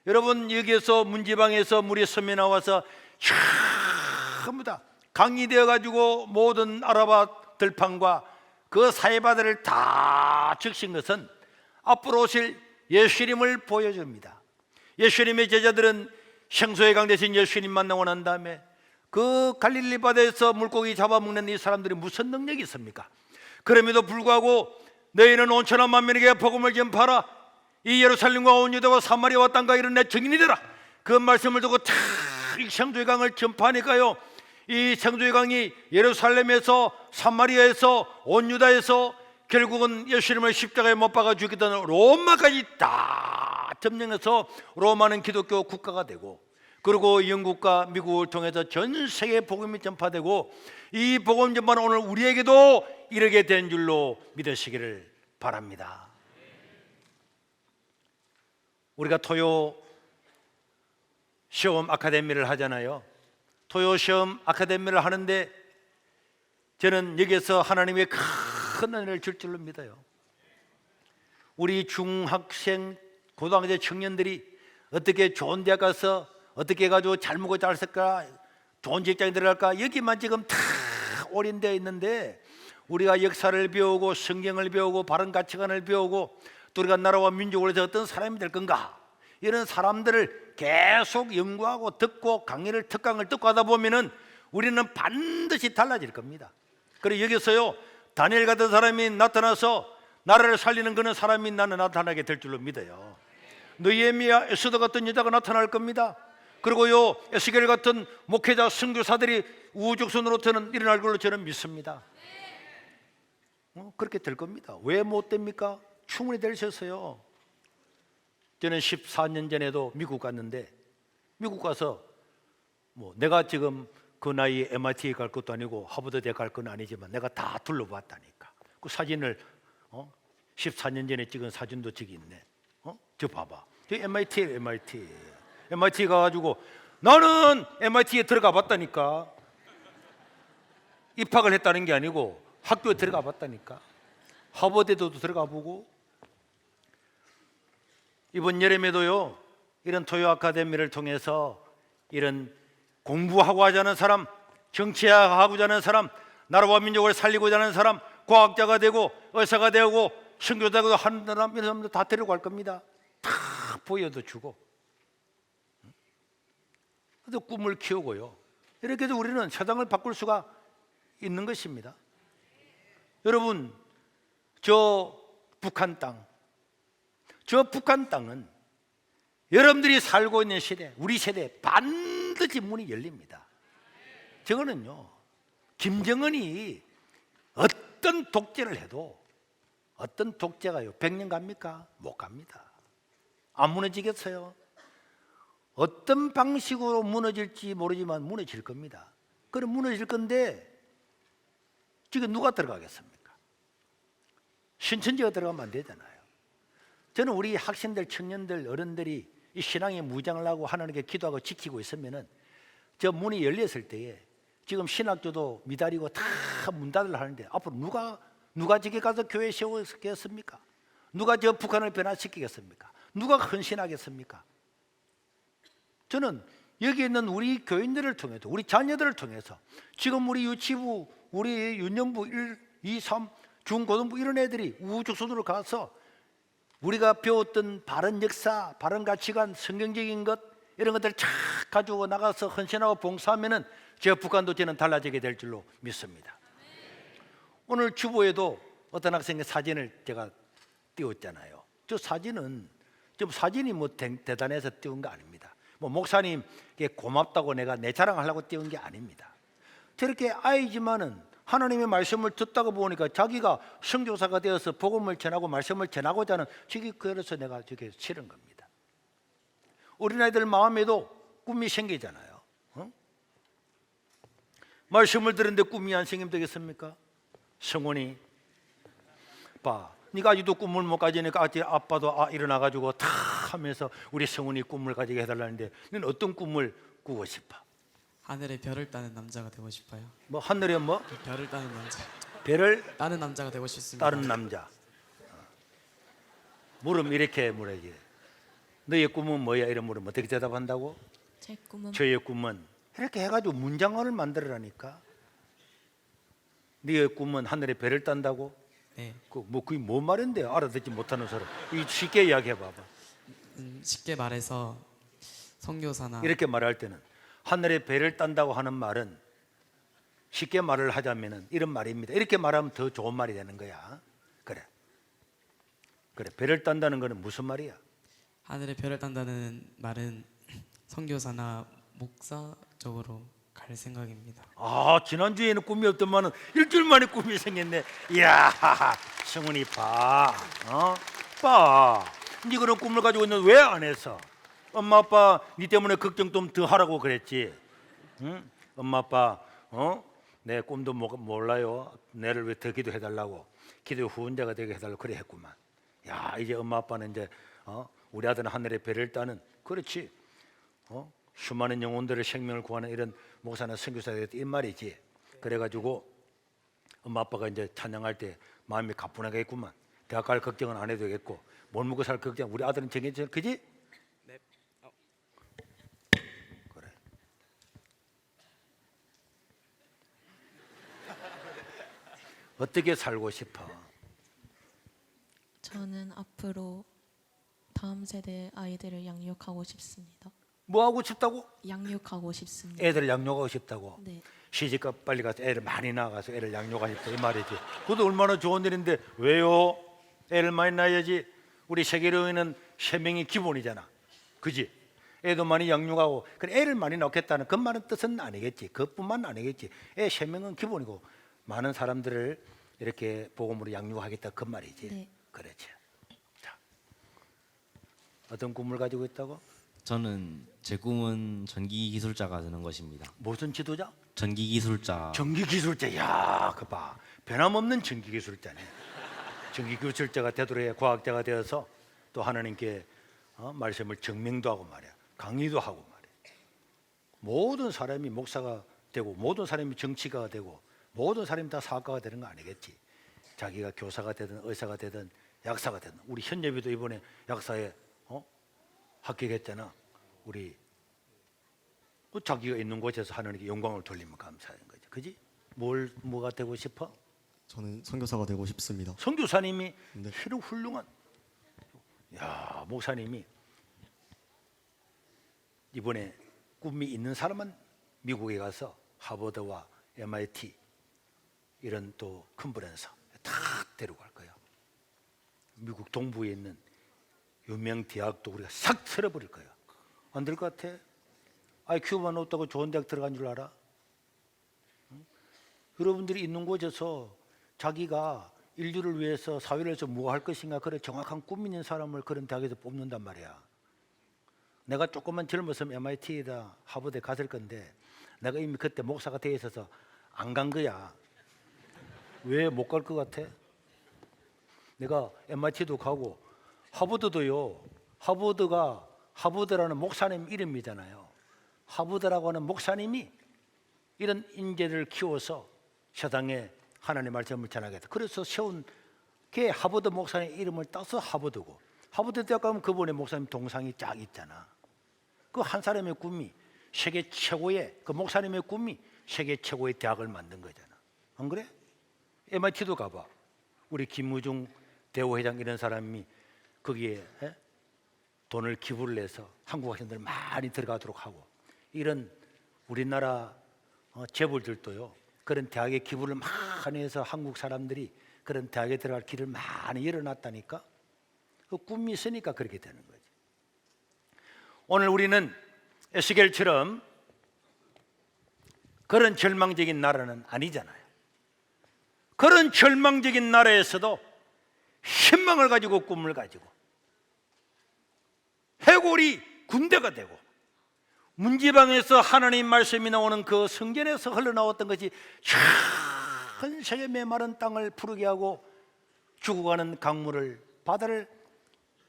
여러분 여기에서 문지방에서 물이 섬에 나와서 전부 다 강이 되어가지고 모든 아라바 들판과 그 사해바다를 다 적신 것은 앞으로 오실 예수님을 보여줍니다. 예수님의 제자들은 생수의 강 대신 예수님 만나고 난 다음에 그 갈릴리 바다에서 물고기 잡아먹는 이 사람들이 무슨 능력이 있습니까? 그럼에도 불구하고 너희는 온천한 만민에게 복음을 전파하라. 이 예루살렘과 온 유다와 사마리아와 땅과 이런 내 증인이 되라. 그 말씀을 듣고 탁 이 생수의 강을 전파하니까요 이 생수의 강이 예루살렘에서 사마리아에서 온 유다에서 결국은 예수님을 십자가에 못 박아 죽이던 로마까지 다 점령해서 로마는 기독교 국가가 되고 그리고 영국과 미국을 통해서 전 세계에 복음이 전파되고 이 복음 전파는 오늘 우리에게도 이르게 된 줄로 믿으시기를 바랍니다. 우리가 토요 시험 아카데미를 하잖아요. 토요 시험 아카데미를 하는데 저는 여기에서 하나님의 큰 은혜를 줄 줄로 믿어요. 우리 중학생, 고등학생 청년들이 어떻게 좋은 대학 가서 어떻게 해가지고 잘 먹고 잘 살까, 좋은 직장에 들어갈까 여기만 지금 다 올인되어 있는데 우리가 역사를 배우고 성경을 배우고 바른 가치관을 배우고 또 우리가 나라와 민족을 위해서 어떤 사람이 될 건가 이런 사람들을 계속 연구하고 듣고 강의를 특강을 듣고 하다 보면은 우리는 반드시 달라질 겁니다. 그리고 여기서요 다니엘 같은 사람이 나타나서 나라를 살리는 그런 사람이 나는 나타나게 될 줄로 믿어요. 느헤미야 에스더 같은 여자가 나타날 겁니다. 그리고요 에스겔 같은 목회자 선교사들이 우후죽순으로부터는 일어날 걸로 저는 믿습니다. 그렇게 될 겁니다. 왜 못 됩니까? 충분히 되셨어요. 저는 14년 전에도 미국 갔는데 미국 가서 뭐 내가 지금 그 나이에 MIT에 갈 것도 아니고 하버드대 갈 건 아니지만 내가 다 둘러봤다니까. 그 사진을 14년 전에 찍은 사진도 저기 있네. 저 봐봐. 저 MIT에 MIT 가가지고 나는 MIT에 들어가 봤다니까. 입학을 했다는 게 아니고 학교에 들어가 봤다니까. 하버드에도 들어가 보고 이번 여름에도요 이런 토요 아카데미를 통해서 이런 공부하고 하자는 사람, 정치하고자 하는 사람, 나라와 민족을 살리고자 하는 사람, 과학자가 되고 의사가 되고 선교사가 하는 사람 이런 사람들 다 데리고 갈 겁니다. 다 보여도 주고 그래서 꿈을 키우고요 이렇게 해서 우리는 세상을 바꿀 수가 있는 것입니다. 여러분 저 북한 땅은 여러분들이 살고 있는 시대, 우리 세대에 반드시 문이 열립니다. 저거는요 김정은이 어떤 독재를 해도 어떤 독재가요 100년 갑니까? 못 갑니다. 안 무너지겠어요? 어떤 방식으로 무너질지 모르지만 무너질 겁니다. 그럼 무너질 건데 지금 누가 들어가겠습니까? 신천지가 들어가면 안 되잖아요. 저는 우리 학생들, 청년들, 어른들이 이 신앙의 무장을 하고 하나님께 기도하고 지키고 있으면은 저 문이 열렸을 때에 지금 신학교도 미달이고 다 문 닫으려 하는데 앞으로 누가 누가 저기 가서 교회 세우겠습니까? 누가 저 북한을 변화시키겠습니까? 누가 헌신하겠습니까? 저는 여기 있는 우리 교인들을 통해서, 우리 자녀들을 통해서, 지금 우리 유치부, 우리 윤영부 1, 2, 3, 중고등부 이런 애들이 우주소들로 가서 우리가 배웠던 바른 역사, 바른 가치관, 성경적인 것 이런 것들을 쫙 가지고 나가서 헌신하고 봉사하면은 저 북한도 저는 달라지게 될 줄로 믿습니다. 오늘 주보에도 어떤 학생의 사진을 제가 띄웠잖아요. 저 사진은 좀 사진이 뭐 대단해서 띄운 거 아닙니다. 뭐 목사님께 고맙다고 내가 내 자랑하려고 띄운 게 아닙니다. 저렇게 아이지만은 하나님의 말씀을 듣다가 보니까 자기가 선교사가 되어서 복음을 전하고 말씀을 전하고자 하는 저기 그래서 내가 저게 실은 겁니다. 어린아이들 마음에도 꿈이 생기잖아요. 말씀을 들었는데 꿈이 안 생기면 되겠습니까? 성원이 봐, 네가 아직도 꿈을 못 가지니까 아빠도 일어나가지고 다 하면서 우리 성훈이 꿈을 가지게 해달라는데 너는 어떤 꿈을 꾸고 싶어? 하늘에 별을 따는 남자가 되고 싶어요. 뭐 하늘에 뭐? 별을 따는 남자. 별을 따는 남자가 되고 싶습니다. 다른 남자. 물으면 이렇게 물어야지. 너의 꿈은 뭐야? 이런 물으면 어떻게 대답한다고? 제 꿈은 저의 꿈은 이렇게 해가지고 문장어를 만들어라니까. 너의 꿈은 하늘에 별을 딴다고? 네. 그게 뭔 말인데 알아듣지 못하는 사람. 이 쉽게 이야기해봐봐. 쉽게 말해서 선교사나 이렇게 말할 때는 하늘에 별을 딴다고 하는 말은 쉽게 말을 하자면은 이런 말입니다. 이렇게 말하면 더 좋은 말이 되는 거야. 그래. 별을 딴다는 거는 무슨 말이야? 하늘에 별을 딴다는 말은 선교사나 목사 쪽으로 갈 생각입니다. 지난주에는 꿈이 없더만은 일주일 만에 꿈이 생겼네. 이야, 성훈이 봐. 네 그런 꿈을 가지고 있는데 왜 안 했어? 엄마 아빠 네 때문에 걱정 좀 더 하라고 그랬지. 응? 엄마 아빠 내 꿈도 몰라요. 내를 왜 더 기도해 달라고. 기도 후원자가 되게 해달라고 그래 했구만. 야, 이제 엄마 아빠는 이제 우리 아들은 하늘의 별을 따는 그렇지. 수많은 영혼들의 생명을 구하는 이런 목사나 선교사가 되겠다 이 말이지. 그래가지고 엄마 아빠가 이제 찬양할 때 마음이 가뿐하겠구만. 대학 갈 걱정은 안 해도 되겠고 뭘 먹고 살 걱정 우리 아들은 정해져. 그지? 네. 그래. 어떻게 살고 싶어? 저는 앞으로 다음 세대 아이들을 양육하고 싶습니다. 뭐 하고 싶다고? 양육하고 싶습니다. 애들을 양육하고 싶다고. 네. 시집가 빨리 가서 애를 많이 낳아서 애를 양육하고 싶다 이 말이지. 그것도 얼마나 좋은 일인데 왜요? 애를 많이 낳아야지. 우리 세계로는 3명이 기본이잖아. 그지? 애도 많이 양육하고 그래 애를 많이 낳겠다는 그 말은 뜻은 아니겠지. 그것뿐만 아니겠지. 애 3명은 기본이고 많은 사람들을 이렇게 복음으로 양육하겠다 그 말이지. 네. 그렇지. 자, 어떤 꿈을 가지고 있다고? 저는 제 꿈은 전기 기술자가 되는 것입니다. 무슨 지도자? 전기 기술자. 전기 기술자. 야, 그 봐. 변함없는 전기 기술자네. 전기 기술자가 되도록 과학자가 되어서 또 하나님께 말씀을 증명도 하고 말이야. 강의도 하고 말이야. 모든 사람이 목사가 되고 모든 사람이 정치가가 되고 모든 사람이 다 사학가가 되는 거 아니겠지. 자기가 교사가 되든 의사가 되든 약사가 되든 우리 현예비도 이번에 약사에 합격했잖아. 우리 자기가 있는 곳에서 하나님께 영광을 돌리면 감사하는 거지. 그지? 뭐가 되고 싶어? 저는 선교사가 되고 싶습니다. 선교사님이 네. 이런 훌륭한 목사님이 이번에 꿈이 있는 사람은 미국에 가서 하버드와 MIT 이런 또 컨퍼런스 다 데려갈 거야. 미국 동부에 있는 유명 대학도 우리가 싹 틀어버릴 거야. 안 될 것 같아? IQ만 없다고 좋은 대학 들어간 줄 알아? 응? 여러분들이 있는 곳에서 자기가 인류를 위해서 사회를 위해서 뭐 할 것인가 그런 정확한 꿈 있는 사람을 그런 대학에서 뽑는단 말이야. 내가 조금만 젊었으면 MIT에다 하버드에 갔을 건데 내가 이미 그때 목사가 되어 있어서 안 간 거야. 왜 못 갈 것 같아? 내가 MIT도 가고 하버드도요. 하버드라는 목사님 이름이잖아요. 하버드라고 하는 목사님이 이런 인재를 키워서 세상에 하나님의 말씀을 전하겠다. 그래서 세운 게 하버드 목사님 이름을 따서 하버드고, 하버드 대학 가면 그분의 목사님 동상이 쫙 있잖아. 그 한 사람의 꿈이 세계 최고의, 그 목사님의 꿈이 세계 최고의 대학을 만든 거잖아. 안 그래? MIT도 가봐. 우리 김무중 대우회장 이런 사람이 거기에 돈을 기부를 해서 한국 학생들 많이 들어가도록 하고, 이런 우리나라 재벌들도요 그런 대학에 기부를 많이 해서 한국 사람들이 그런 대학에 들어갈 길을 많이 열어놨다니까. 그 꿈이 있으니까 그렇게 되는 거지. 오늘 우리는 에스겔처럼 그런 절망적인 나라는 아니잖아요. 그런 절망적인 나라에서도 희망을 가지고 꿈을 가지고 해골이 군대가 되고 문지방에서 하나님 말씀이 나오는 그 성전에서 흘러나왔던 것이 전 세계 메마른 땅을 푸르게 하고 죽어가는 강물을, 바다를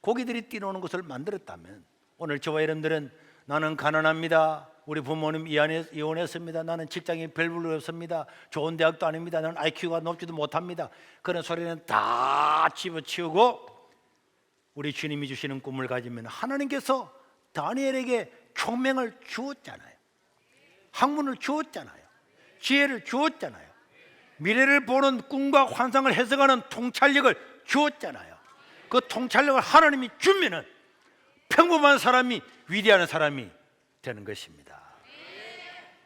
고기들이 뛰노는 것을 만들었다면, 오늘 저와 여러분들은 나는 가난합니다, 우리 부모님 이혼했습니다, 나는 직장이 별로 없습니다, 좋은 대학도 아닙니다, 나는 IQ가 높지도 못합니다, 그런 소리는 다 집어치우고 우리 주님이 주시는 꿈을 가지면 하나님께서 다니엘에게 총명을 주었잖아요. 학문을 주었잖아요. 지혜를 주었잖아요. 미래를 보는 꿈과 환상을 해석하는 통찰력을 주었잖아요. 그 통찰력을 하나님이 주면은 평범한 사람이 위대한 사람이 되는 것입니다.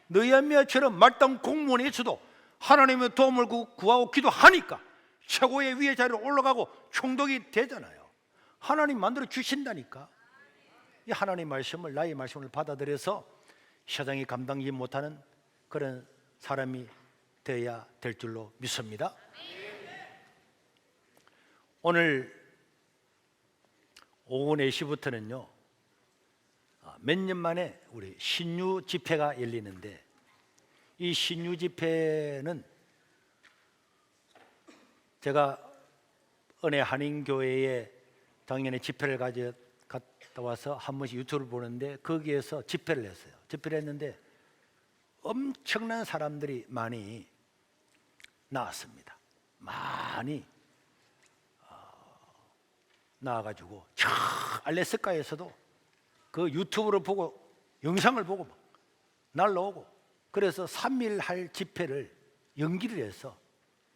느헤미야처럼 말단 공무원이 있어도 하나님의 도움을 구하고 기도하니까 최고의 위의 자리로 올라가고 총독이 되잖아요. 하나님 만들어 주신다니까. 이 하나님의 말씀을, 나의 말씀을 받아들여서 세상이 감당하지 못하는 그런 사람이 되어야 될 줄로 믿습니다. 오늘 오후 4시부터는요 몇 년 만에 우리 신유 집회가 열리는데, 이 신유 집회는 제가 은혜 한인교회에 작년에 집회를 갔다 와서 한 번씩 유튜브를 보는데 거기에서 집회를 했어요. 집회를 했는데 엄청난 사람들이 많이 나왔습니다. 많이 나와가지고 저 알래스카에서도 그 유튜브를 보고, 영상을 보고 막 날라오고, 그래서 3일 할 집회를 연기를 해서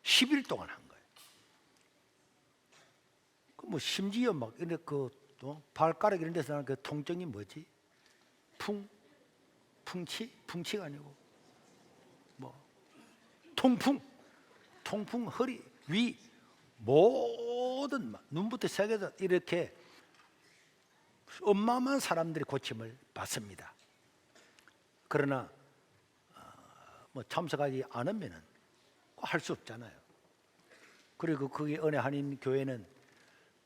10일 동안 한 거예요. 뭐 심지어 막 이렇게 그 발가락 이런 데서 나는 그 통증이 뭐지? 풍치가 아니고 뭐 통풍, 허리, 위, 모든 눈부터 시작해서 이렇게 어마어마한 사람들이 고침을 받습니다. 그러나 뭐 참석하지 않으면은 할 수 없잖아요. 그리고 거기 은혜 한인 교회는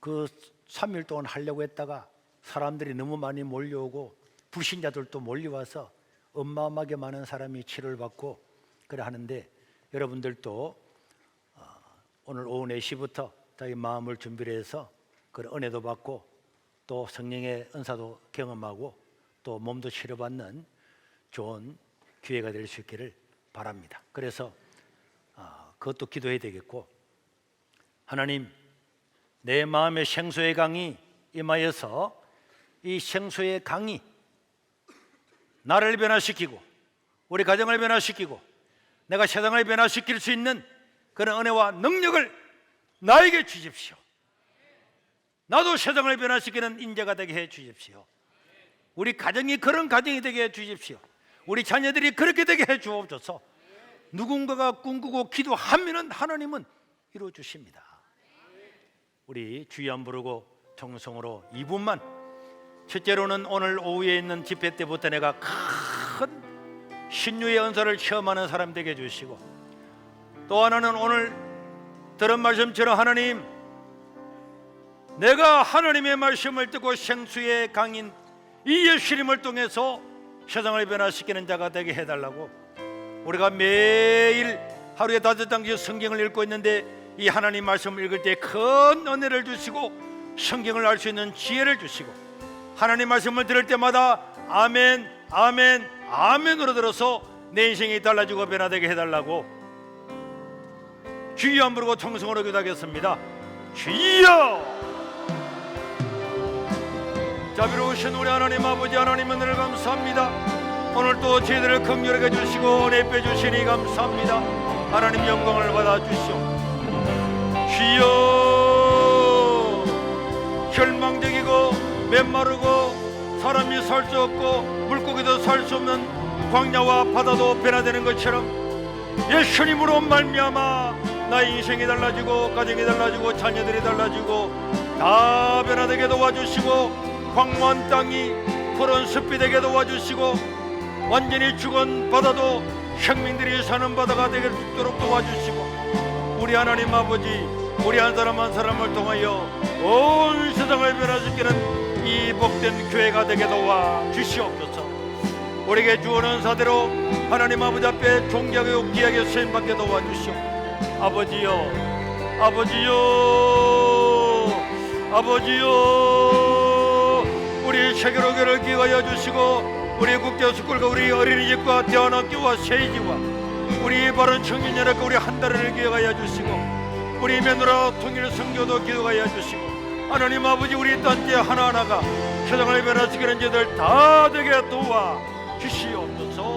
그 3일 동안 하려고 했다가 사람들이 너무 많이 몰려오고 불신자들도 몰려와서 어마어마하게 많은 사람이 치료를 받고 그래 하는데, 여러분들도 오늘 오후 4시부터 자기 마음을 준비를 해서 그 은혜도 받고 또 성령의 은사도 경험하고 또 몸도 치료받는 좋은 기회가 될 수 있기를 바랍니다. 그래서 그것도 기도해야 되겠고, 하나님, 내 마음의 생수의 강이 임하여서 이 생수의 강이 나를 변화시키고 우리 가정을 변화시키고 내가 세상을 변화시킬 수 있는 그런 은혜와 능력을 나에게 주십시오. 나도 세상을 변화시키는 인재가 되게 해 주십시오. 우리 가정이 그런 가정이 되게 해 주십시오. 우리 자녀들이 그렇게 되게 해 주옵소서. 누군가가 꿈꾸고 기도하면은 하나님은 이루어 주십니다. 우리 주여 안 부르고 통성으로 2분만. 첫째로는 오늘 오후에 있는 집회 때부터 내가 큰 신유의 은사를 체험하는 사람 되게 해주시고, 또 하나는 오늘 들은 말씀처럼 하나님, 내가 하나님의 말씀을 듣고 생수의 강인 이 예수님을 통해서 세상을 변화시키는 자가 되게 해달라고. 우리가 매일 하루에 5장씩 성경을 읽고 있는데 이 하나님 말씀을 읽을 때 큰 은혜를 주시고 성경을 알 수 있는 지혜를 주시고, 하나님 말씀을 들을 때마다 아멘, 아멘, 아멘으로 들어서 내 인생이 달라지고 변화되게 해달라고. 주여 한 부르고 청성으로 기도하겠습니다. 주여! 자비로우신 우리 하나님 아버지, 하나님 은혜를 감사합니다. 오늘 또 저희들을 긍휼하게 주시고 은혜 빼주시니 감사합니다. 하나님 영광을 받아주시오. 주여! 절망적이고 메마르고 사람이 살 수 없고 물고기도 살 수 없는 광야와 바다도 변화되는 것처럼 예수님으로 말미암아 나의 인생이 달라지고 가정이 달라지고 자녀들이 달라지고 다 변화되게 도와주시고 광무한 땅이 푸른 숲이 되게 도와주시고 완전히 죽은 바다도 생명들이 사는 바다가 되도록 도와주시고 우리 하나님 아버지, 우리 한 사람 한 사람을 통하여 온 세상을 변화시키는 이 복된 교회가 되게 도와주시옵소서. 우리에게 주어는 사대로 하나님 아버지 앞에 존귀하게 귀하게 쓰임받게 도와주시오. 아버지여, 아버지여, 아버지여, 우리 세계로교를 기억하여 주시고 우리 국제스쿨과 우리 어린이집과 대안학교와 세이지와 우리 바른 청년연합과 우리 한달을 기억하여 주시고 우리 며느라 통일 선교도 기억하여 주시고 하나님 아버지 우리 단체 하나하나가 세상을 변화시키는 자들 다 되게 도와주시옵소서.